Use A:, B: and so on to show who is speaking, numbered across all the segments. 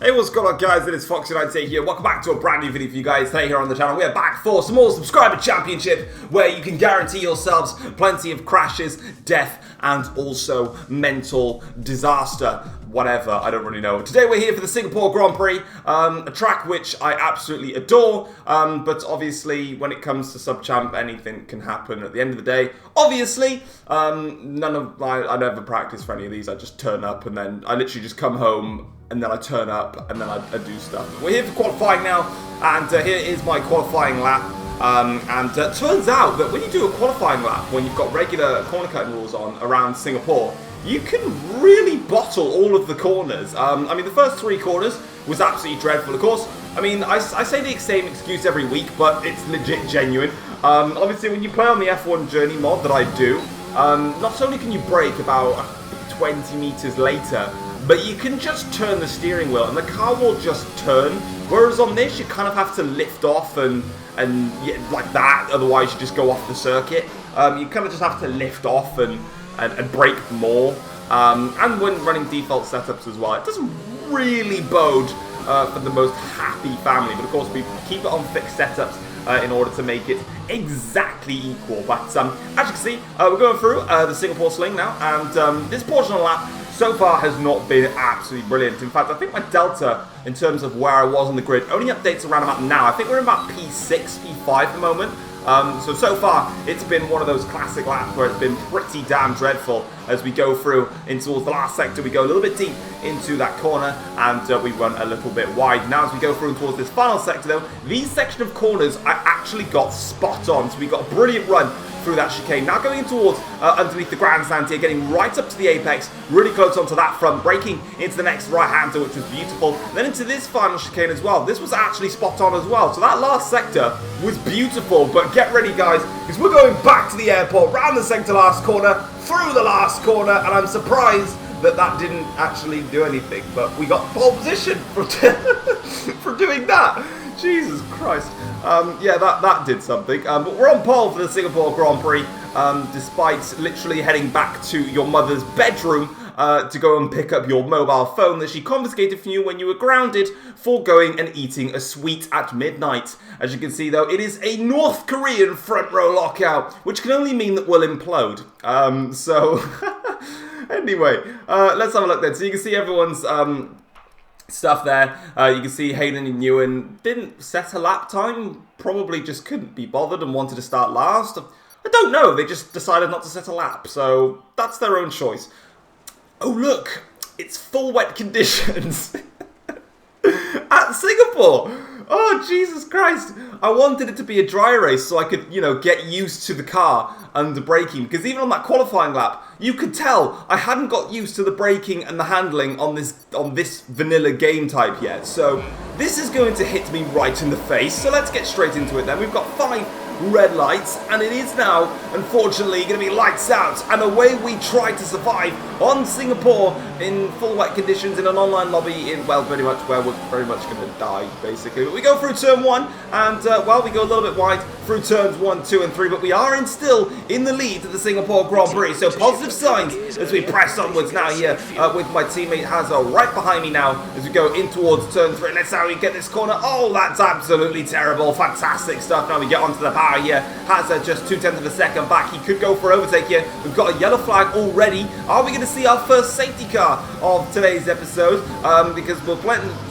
A: Hey, what's going on, guys? It is Fox98 here. Welcome back to a brand new video for you guys today here on the channel. We are back for some more subscriber championship where you can guarantee yourselves plenty of crashes, death, and also mental disaster. Whatever, I don't really know. Today we're here for the Singapore Grand Prix, a track which I absolutely adore, but obviously when it comes to sub-champ, anything can happen at the end of the day. Obviously, I never practice for any of these. I just turn up and then I literally just come home and then I turn up and then I do stuff. We're here for qualifying now, and here is my qualifying lap. Turns out that when you do a qualifying lap, when you've got regular corner cutting rules on around Singapore, you can really bottle all of the corners. I mean, the first 3 corners was absolutely dreadful. Of course, I mean, I say the same excuse every week, but it's legit genuine. Obviously, when you play on the F1 Journey mod that I do, not only can you brake about 20 meters later, but you can just turn the steering wheel and the car will just turn. Whereas on this, you kind of have to lift off and like that, otherwise you just go off the circuit. You kind of just have to lift off and brake more. And when running default setups as well, it doesn't really bode for the most happy family. But of course, we keep it on fixed setups in order to make it exactly equal. But as you can see, we're going through the Singapore Sling now, and this portion of the lap so far has not been absolutely brilliant. In fact, I think my delta, in terms of where I was on the grid, only updates around about now. I think we're in about P6, P5 at the moment. So far, it's been one of those classic laps where it's been pretty damn dreadful. As we go through into towards the last sector, we go a little bit deep into that corner, and we run a little bit wide. Now, as we go through towards this final sector, though, these section of corners I actually got spot on. So we got a brilliant run through that chicane. Now going towards underneath the grandstand here, getting right up to the apex, really close onto that front, braking into the next right-hander, which was beautiful. And then into this final chicane as well. This was actually spot on as well. So that last sector was beautiful, but get ready, guys, because we're going back to the airport, round the sector last corner, through the last corner, and I'm surprised that didn't actually do anything, but we got pole position for doing that. Jesus Christ. Yeah, that did something. But we're on pole for the Singapore Grand Prix, despite literally heading back to your mother's bedroom to go and pick up your mobile phone that she confiscated from you when you were grounded for going and eating a sweet at midnight. As you can see, though, it is a North Korean front row lockout, which can only mean that we'll implode. Anyway, let's have a look then. So you can see everyone's stuff there. You can see Hayden and Ewan didn't set a lap time, probably just couldn't be bothered and wanted to start last. I don't know, they just decided not to set a lap, so that's their own choice. Oh look, it's full wet conditions at Singapore. Oh, Jesus Christ. I wanted it to be a dry race so I could, get used to the car and the braking. Because even on that qualifying lap, you could tell I hadn't got used to the braking and the handling on this vanilla game type yet. So this is going to hit me right in the face. So let's get straight into it then. We've got 5 red lights, and it is now, unfortunately, going to be lights out, and away we try to survive on Singapore in full wet conditions in an online lobby in, well, pretty much where we're very much going to die, basically. But we go through turn 1, and, we go a little bit wide through turns 1, 2, and 3, but we are still in the lead of the Singapore Grand Prix, so positive signs as we press onwards now here with my teammate Hazza right behind me now as we go in towards turn 3. Let's see how we get this corner. Oh, that's absolutely terrible. Fantastic stuff. Now we get onto the power here. Hazza just 0.2 of a second back. He could go for overtake here. We've got a yellow flag already. Are we going to see our first safety car of today's episode? Because we'll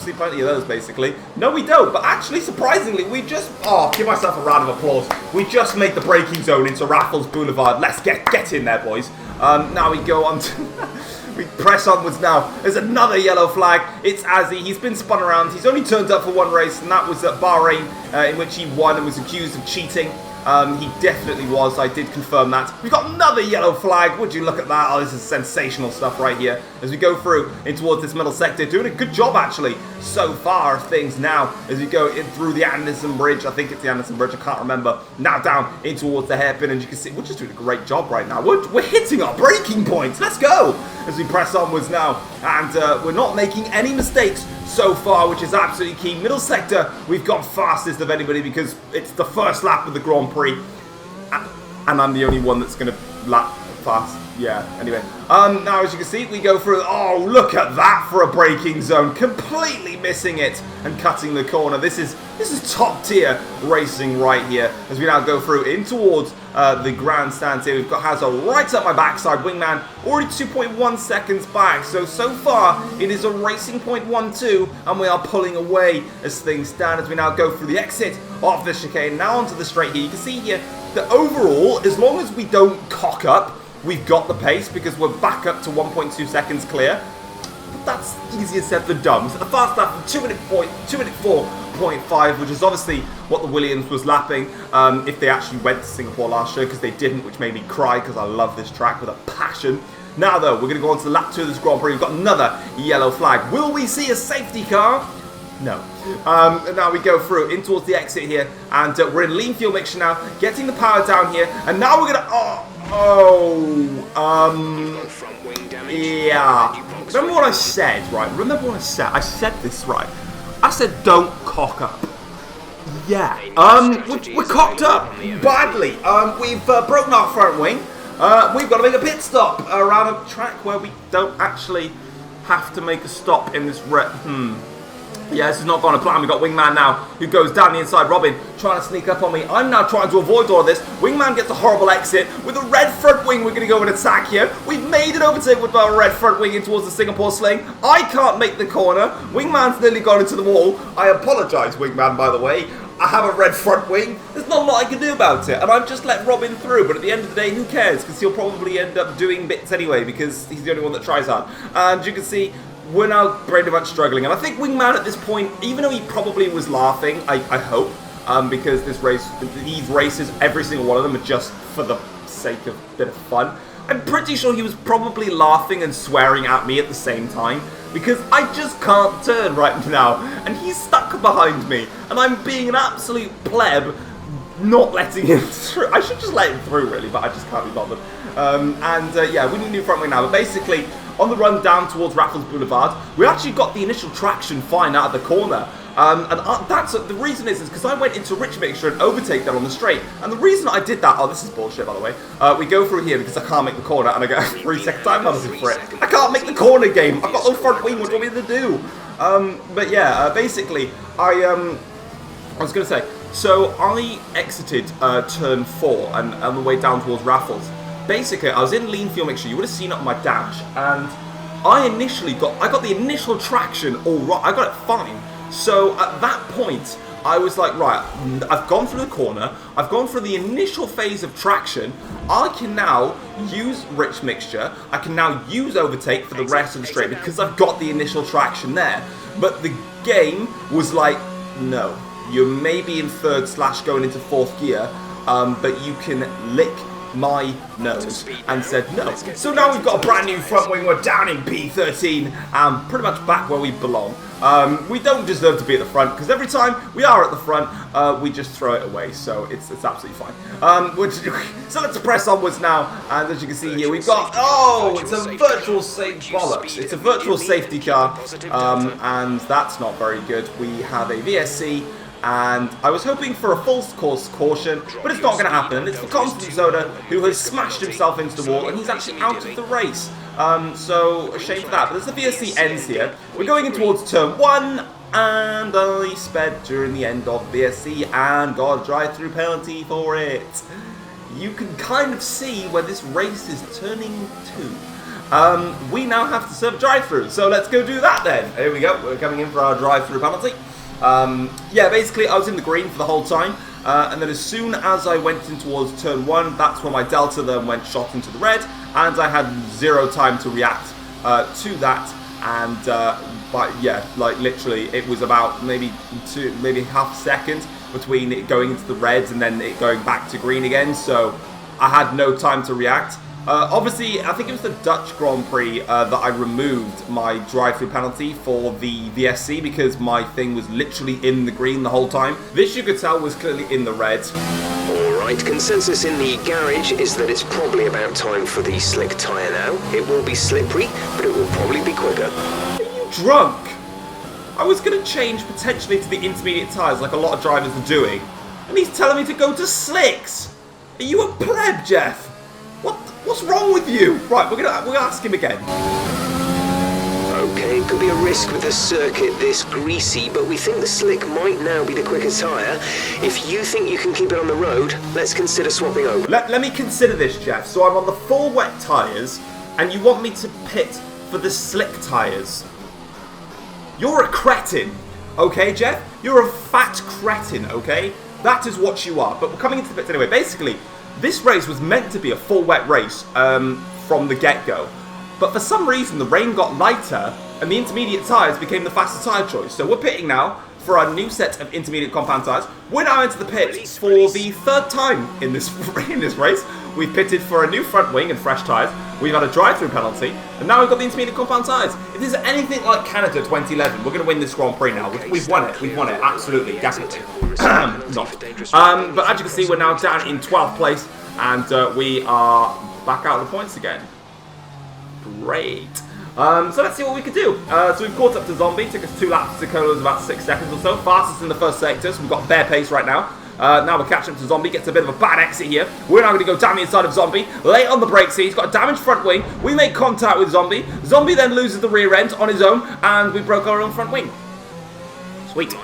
A: see plenty of those, basically. No, we don't. But actually, surprisingly, we just... Oh, give myself a round of applause. We just made the braking zone into Raffles Boulevard. Let's get in there, boys. Now we go on to... We press onwards now. There's another yellow flag. It's Azzy. He's been spun around. He's only turned up for one race, and that was at Bahrain, in which he won and was accused of cheating. He definitely was. I did confirm that. We've got another yellow flag. Would you look at that? Oh, this is sensational stuff right here. As we go through in towards this middle sector. Doing a good job, actually, so far of things now. As we go in through the Anderson Bridge. I think it's the Anderson Bridge. I can't remember. Now down in towards the hairpin. And you can see we're just doing a great job right now. We're hitting our braking points. Let's go. As we press onwards now. And we're not making any mistakes so far, which is absolutely key. Middle sector, we've gone fastest of anybody because it's the first lap of the Grand Prix, and I'm the only one that's going to lap fast. Yeah, anyway. Now, as you can see, we go through... Oh, look at that for a braking zone. Completely missing it and cutting the corner. This is top tier racing right here as we now go through in towards the grandstands here. We've got Hazard right up my backside. Wingman already 2.1 seconds back. So far, it is a racing 0.12 and we are pulling away as things stand as we now go through the exit of the chicane. Now onto the straight here. You can see here that overall, as long as we don't cock up, we've got the pace because we're back up to 1.2 seconds clear. But that's easier said than done. So the fast lap of 2 minute 4.5, which is obviously what the Williams was lapping if they actually went to Singapore last year, because they didn't, which made me cry because I love this track with a passion. Now though, we're going to go on to the lap 2 of this Grand Prix. We've got another yellow flag. Will we see a safety car? No. And now we go through in towards the exit here, and we're in lean fuel mixture now, getting the power down here, and now we're going to... Yeah. Remember what I said, right? Remember what I said? I said this, right? I said don't cock up. Yeah. We're cocked up badly. We've broken our front wing. We've got to make a pit stop around a track where we don't actually have to make a stop in this Yeah, this is not going to plan. We've got Wingman now, who goes down the inside. Robin trying to sneak up on me. I'm now trying to avoid all of this. Wingman gets a horrible exit. With a red front wing, we're going to go and attack here. We've made an overtake with our red front wing in towards the Singapore sling. I can't make the corner. Wingman's nearly gone into the wall. I apologise, Wingman, by the way. I have a red front wing. There's not a lot I can do about it. And I've just let Robin through. But at the end of the day, who cares? Because he'll probably end up doing bits anyway, because he's the only one that tries hard. And you can see... we're now pretty much struggling, and I think Wingman at this point, even though he probably was laughing, I hope, because these races, every single one of them are just for the sake of a bit of fun. I'm pretty sure he was probably laughing and swearing at me at the same time, because I just can't turn right now, and he's stuck behind me, and I'm being an absolute pleb, not letting him through. I should just let him through, really, but I just can't be bothered. Yeah, we need a new front wing now, but basically, on the run down towards Raffles Boulevard, we actually got the initial traction fine out of the corner. That's the reason is because I went into rich mixture and overtake that on the straight. And the reason I did that, this is bullshit by the way. We go through here because I can't make the corner and I get a 3-second time penalty for it. I can't make the corner game. I've got no front wing. What do you want me to do? But yeah, basically, I was going to say, so I exited turn 4 and on the way down towards Raffles. Basically, I was in lean fuel mixture. You would have seen it on my dash, and I got the initial traction all right. I got it fine. So at that point, I was like, right, I've gone through the corner. I've gone through the initial phase of traction. I can now use rich mixture. I can now use overtake for the rest of the straight because I've got the initial traction there. But the game was like, no, you're maybe in 3rd / going into 4th gear, but you can lick my nose and said no. So now we've got a brand new front wing. We're down in P13 and pretty much back where we belong. We don't deserve to be at the front because every time we are at the front, we just throw it away. So it's absolutely fine. So let's press onwards now. And as you can see here, we've got it's a virtual bollocks. It's a virtual safety car, and that's not very good. We have a VSC. And I was hoping for a full course caution, but it's not going to happen. And it's the Constant Soda who has smashed himself into the wall, and he's actually out of the race. So, a shame for that. But as the VSC ends here, we're going in towards turn 1, and I sped during the end of VSC and got a drive-through penalty for it. You can kind of see where this race is turning to. We now have to serve drive-through, so let's go do that then. Here we go. We're coming in for our drive-through penalty. Yeah, basically I was in the green for the whole time, and then as soon as I went in towards turn 1, that's when my delta then went shot into the red, and I had 0 time to react to that, and but yeah, like literally it was about maybe half a second between it going into the reds and then it going back to green again, so I had no time to react. Obviously, I think it was the Dutch Grand Prix that I removed my drive-through penalty for the VSC because my thing was literally in the green the whole time. This, you could tell, was clearly in the red.
B: Alright, consensus in the garage is that it's probably about time for the slick tyre now. It will be slippery, but it will probably be quicker.
A: Are you drunk? I was going to change potentially to the intermediate tyres like a lot of drivers are doing, and he's telling me to go to slicks. Are you a pleb, Jeff? What What's wrong with you? Right, we're gonna ask him again.
B: Okay, it could be a risk with the circuit this greasy, but we think the slick might now be the quicker tyre. If you think you can keep it on the road, let's consider swapping over.
A: Let me consider this, Jeff. So I'm on the full wet tyres, and you want me to pit for the slick tyres. You're a cretin, okay, Jeff? You're a fat cretin, okay? That is what you are. But we're coming into the pits anyway. Basically, this race was meant to be a full wet race from the get-go. But for some reason, the rain got lighter, and the intermediate tyres became the faster tyre choice. So we're pitting now for our new set of intermediate compound tyres. We're now into the pit for the third time in this race. We've pitted for a new front wing and fresh tyres. We've had a drive-through penalty, and now we've got the intermediate compound tyres. If there's anything like Canada 2011, we're going to win this Grand Prix now. We've won it. We've won it. Absolutely. Definitely. Not. But as you can see, we're now down in 12th place, and we are back out of the points again. Great. So let's see what we can do. So we've caught up to Zombie. Took us 2 laps to Colo's about 6 seconds or so. Fastest in the first sector, so we've got bare pace right now. Now we're catching up to Zombie. Gets a bit of a bad exit here. We're now going to go down the inside of Zombie. Late on the brakes here. He's got a damaged front wing. We make contact with Zombie. Zombie then loses the rear end on his own, and we broke our own front wing. Sweet.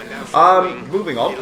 A: Moving on.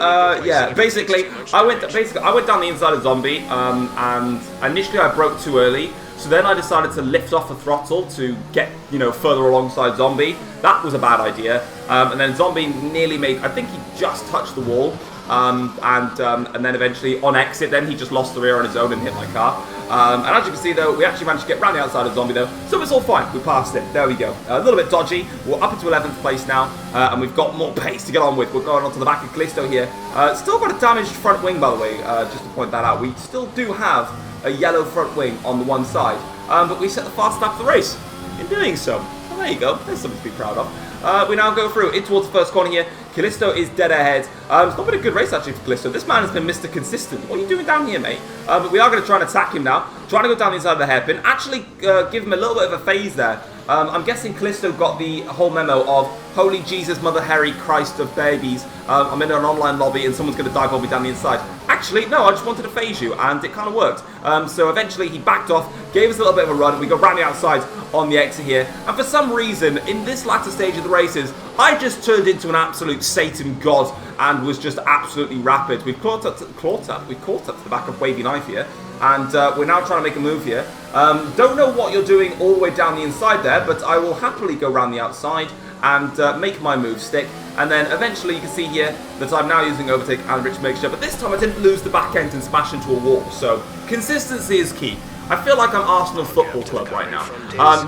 A: Yeah, basically, I went down the inside of Zombie, and initially I broke too early. So then I decided to lift off the throttle to get, further alongside Zombie. That was a bad idea. And then Zombie nearly made, I think he just touched the wall. And then eventually on exit, then he just lost the rear on his own and hit my car. And as you can see though, we actually managed to get round the outside of Zombie though. So it's all fine. We passed it. There we go. A little bit dodgy. We're up into 11th place now. And we've got more pace to get on with. We're going on to the back of Callisto here. Still got a damaged front wing, by the way, just to point that out. We still do have a yellow front wing on the one side, but we set the fast lap of the race in doing so. Well, there you go. There's something to be proud of. We now go through in towards the first corner here. Callisto is dead ahead. It's not been a good race actually for Callisto. This man has been Mr. Consistent. What are you doing down here, mate? But we are going to try and attack him now. Trying to go down the inside of the hairpin. Actually, give him a little bit of a phase there. I'm guessing Callisto got the whole memo of Holy Jesus, Mother Harry, Christ of babies. I'm in an online lobby and someone's going to dive on me down the inside. Actually, no, I just wanted to phase you, and it kind of worked. So eventually he backed off, gave us a little bit of a run. We go round the outside on the exit here. And for some reason, in this latter stage of the races, I just turned into an absolute Satan god and was just absolutely rapid. We've caught up to the back of Wavy Knife here. And we're now trying to make a move here. Don't know what you're doing all the way down the inside there, but I will happily go around the outside and make my move stick. And then eventually you can see here that I'm now using overtake and rich mixture, but this time I didn't lose the back end and smash into a wall. So consistency is key. I feel like I'm Arsenal Football Club right now.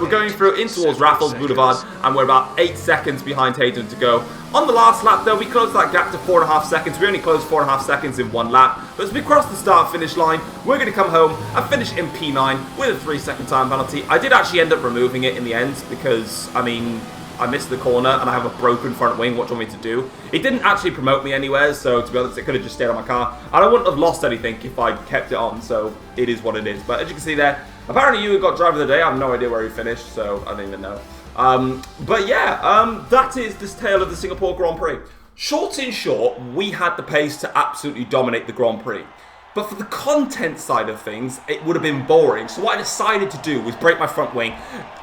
A: We're going through in towards Raffles Boulevard, and we're about 8 seconds behind Hayden to go. On the last lap, though, we closed that gap to 4.5 seconds. We only closed 4.5 seconds in one lap. But as we cross the start-finish line, we're going to come home and finish in P9 with a 3-second time penalty. I did actually end up removing it in the end because, I mean, I missed the corner and I have a broken front wing. What do you want me to do? It didn't actually promote me anywhere, so to be honest, it could have just stayed on my car. And I wouldn't have lost anything if I'd kept it on, so it is what it is. But as you can see there, apparently you got driver of the day. I have no idea where he finished, so I don't even know. But yeah, that is this tale of the Singapore Grand Prix. Short in short, we had the pace to absolutely dominate the Grand Prix. But for the content side of things, it would have been boring. So what I decided to do was break my front wing,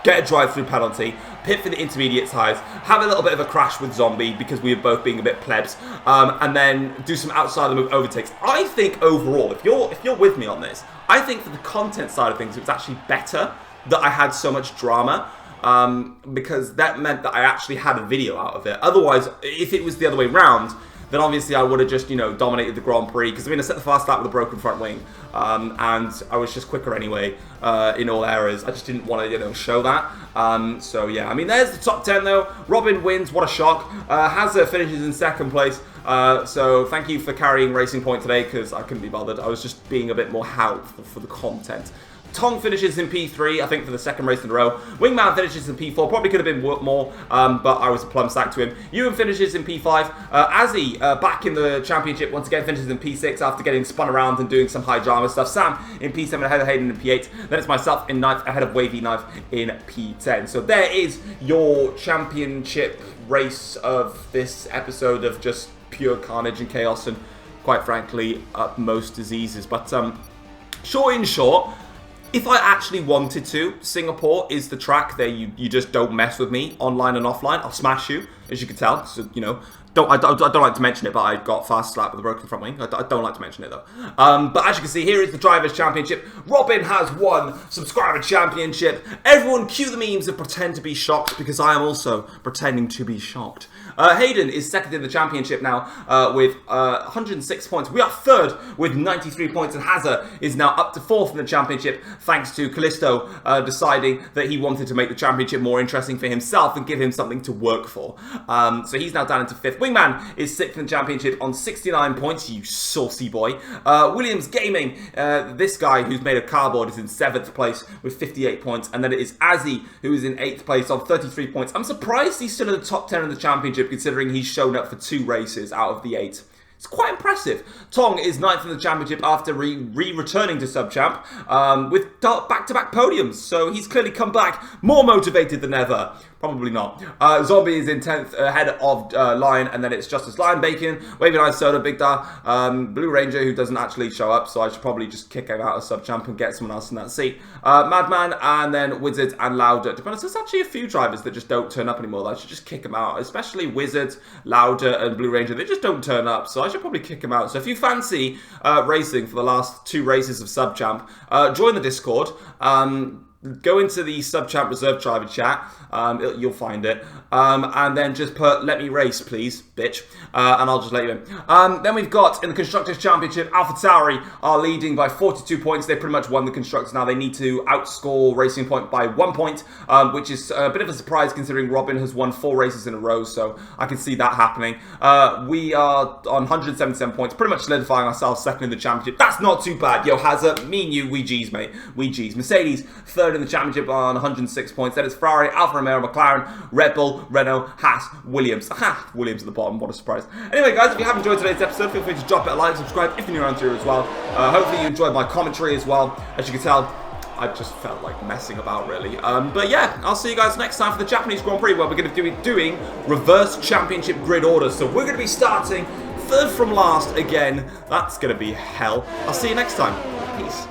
A: get a drive-through penalty, pit for the intermediate tyres, have a little bit of a crash with Zombie because we were both being a bit plebs, and then do some outside the move overtakes. I think overall, if you're with me on this, I think for the content side of things, it was actually better that I had so much drama. Because that meant that I actually had a video out of it. Otherwise, if it was the other way round, then obviously I would have just, dominated the Grand Prix. Because I mean, I set the fast lap with a broken front wing. And I was just quicker anyway, in all areas. I just didn't want to, show that. So yeah, I mean, there's the top 10 though. Robin wins, what a shock. Hazard finishes in second place. So thank you for carrying Racing Point today, because I couldn't be bothered. I was just being a bit more helpful for the content. Tong finishes in P3, I think, for the second race in a row. Wingman finishes in P4, probably could have been more, but I was a plum sack to him. Ewan finishes in P5. Azzy, back in the championship, once again finishes in P6 after getting spun around and doing some high drama stuff. Sam in P7 ahead of Hayden in P8. Then it's myself in 9th ahead of Wavy Knife in P10. So there is your championship race of this episode of just pure carnage and chaos and, quite frankly, utmost diseases. But short in short, If I actually wanted to, Singapore is the track that you just don't mess with me online and offline. I'll smash you, as you can tell. So, you know, I don't like to mention it, but I got fast slap with a broken front wing. I don't like to mention it though. But as you can see, here is the Drivers' Championship. Robin has won Subscriber Championship. Everyone cue the memes and pretend to be shocked, because I am also pretending to be shocked. Hayden is second in the championship now with 106 points. We are third with 93 points, and Hazza is now up to fourth in the championship, thanks to Callisto deciding that he wanted to make the championship more interesting for himself and give him something to work for. So he's now down into fifth. Wingman is sixth in the championship on 69 points, you saucy boy. Williams Gaming, this guy who's made of cardboard, is in seventh place with 58 points, and then it is Azzy who is in eighth place on 33 points. I'm surprised he's still in the top 10 in the championship, considering he's shown up for 2 races out of the 8. It's quite impressive. Tong is ninth in the championship after returning to sub-champ with back-to-back podiums. So he's clearly come back more motivated than ever. Probably not. Zombie is in 10th ahead of Lion, and then it's Justice Lion Bacon, Wavy Lion Soda, Big Da, Blue Ranger, who doesn't actually show up, so I should probably just kick him out of sub-champ and get someone else in that seat. Madman, and then Wizard and Louder. To be honest, there's actually a few drivers that just don't turn up anymore. I should just kick them out, especially Wizard, Louder, and Blue Ranger. They just don't turn up, so I should probably kick them out. So if you fancy racing for the last 2 races of sub-champ, join the Discord. Go into the sub-champ reserve driver chat, you'll find it, and then just put, let me race, please, bitch, and I'll just let you in. Then we've got, in the Constructors' Championship, AlphaTauri are leading by 42 points. They pretty much won the Constructors now. They need to outscore Racing Point by 1 point, which is a bit of a surprise considering Robin has won 4 races in a row, so I can see that happening. We are on 177 points, pretty much solidifying ourselves second in the championship. That's not too bad. Yo, Hazza, me and you, we G's, mate. We G's. Mercedes, third in the championship on 106 points. Then it's Ferrari, Alfa Romeo, McLaren, Red Bull, Renault, Haas, Williams. Ha! Williams at the bottom, what a surprise. Anyway, guys, if you have enjoyed today's episode, feel free to drop it a like, subscribe if you're new around here as well. Hopefully you enjoyed my commentary as well. As you can tell, I just felt like messing about, really. But yeah, I'll see you guys next time for the Japanese Grand Prix, where we're going to be doing reverse championship grid order. So we're going to be starting third from last again. That's going to be hell. I'll see you next time. Peace.